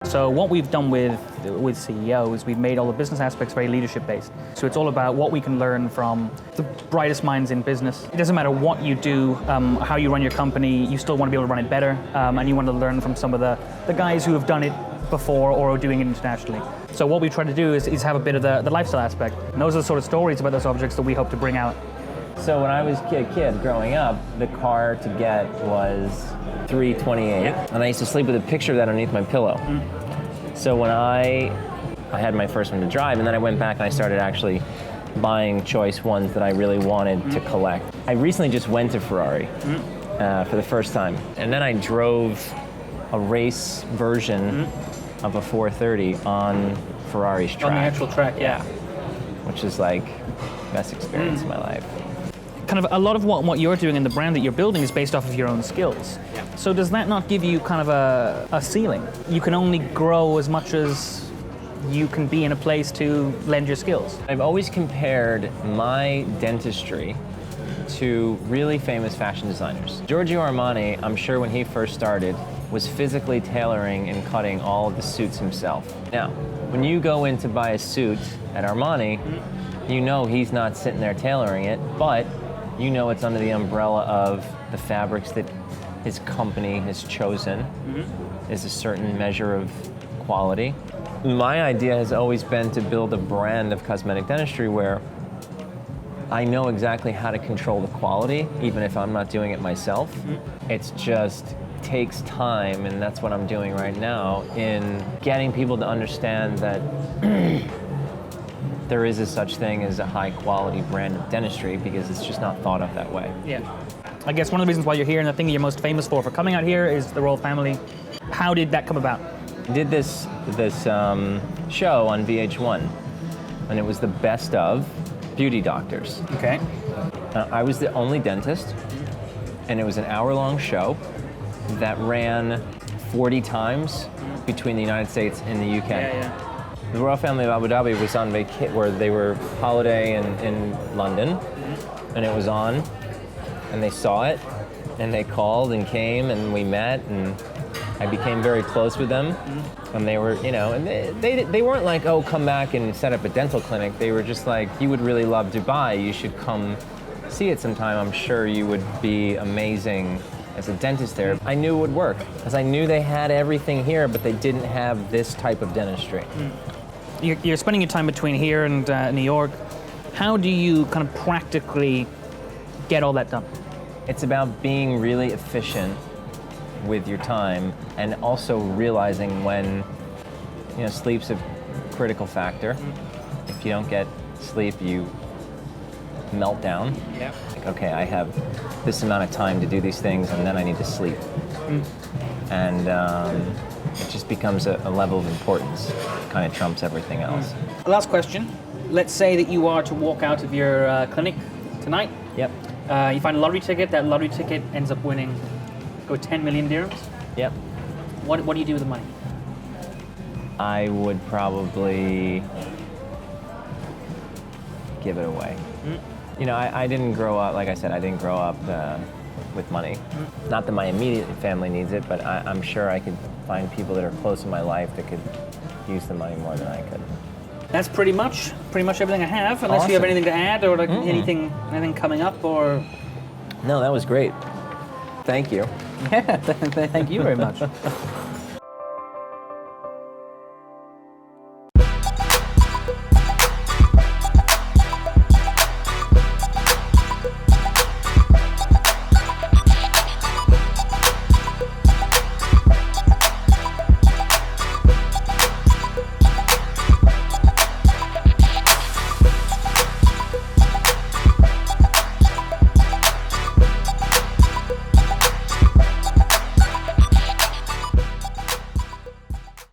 So what we've done with CEO is we've made all the business aspects very leadership based. So it's all about what we can learn from the brightest minds in business. It doesn't matter what you do, how you run your company, you still want to be able to run it better, and you want to learn from some of the guys who have done it before or are doing it internationally. So what we try to do is have a bit of the lifestyle aspect. And those are the sort of stories about those objects that we hope to bring out. So when I was a kid growing up, the car to get was 328, and I used to sleep with a picture of that underneath my pillow. So when I had my first one to drive, and then I went back and I started actually buying choice ones that I really wanted to collect. I recently just went to Ferrari for the first time, and then I drove a race version of a 430 on Ferrari's track. On the actual track, yeah. Which is like best experience of my life. Kind of a lot of what you're doing in the brand that you're building is based off of your own skills. Yeah. So does that not give you kind of a ceiling? You can only grow as much as you can be in a place to lend your skills. I've always compared my dentistry to really famous fashion designers. Giorgio Armani, I'm sure when he first started, was physically tailoring and cutting all of the suits himself. Now, when you go in to buy a suit at Armani, you know he's not sitting there tailoring it, but you know it's under the umbrella of the fabrics that his company has chosen. Is a certain measure of quality. My idea has always been to build a brand of cosmetic dentistry where I know exactly how to control the quality, even if I'm not doing it myself. It's just takes time, and that's what I'm doing right now in getting people to understand that there is a such thing as a high quality brand of dentistry, because it's just not thought of that way. Yeah. I guess one of the reasons why you're here and the thing you're most famous for coming out here is the royal family. How did that come about? I did this show on VH1, and it was the best of beauty doctors. Okay. I was the only dentist, and it was an hour-long show that ran 40 times between the United States and the UK. Yeah. The royal family of Abu Dhabi was on vacation, where they were holiday in London, and it was on, and they saw it, and they called and came, and we met, and I became very close with them. And they were, and they weren't like, oh, come back and set up a dental clinic. They were just like, you would really love Dubai. You should come see it sometime. I'm sure you would be amazing as a dentist there. I knew it would work, because I knew they had everything here, but they didn't have this type of dentistry. You're spending your time between here and New York. How do you kind of practically get all that done? It's about being really efficient with your time, and also realizing when, sleep's a critical factor. If you don't get sleep, you melt down. Yeah. Like, okay, I have this amount of time to do these things, and then I need to sleep. And it just becomes a level of importance. It kind of trumps everything else. Last question. Let's say that you are to walk out of your clinic tonight. Yep. You find a lottery ticket. That lottery ticket ends up winning 10 million dirhams. Yep. What do you do with the money? I would probably give it away. I didn't grow up, like I said, I didn't grow up with money. Not that my immediate family needs it, but I'm sure I could find people that are close in my life that could use the money more than I could. That's pretty much everything I have, unless you have anything to add, or like anything coming up, or... No, that was great. Thank you. Yeah, thank you very much.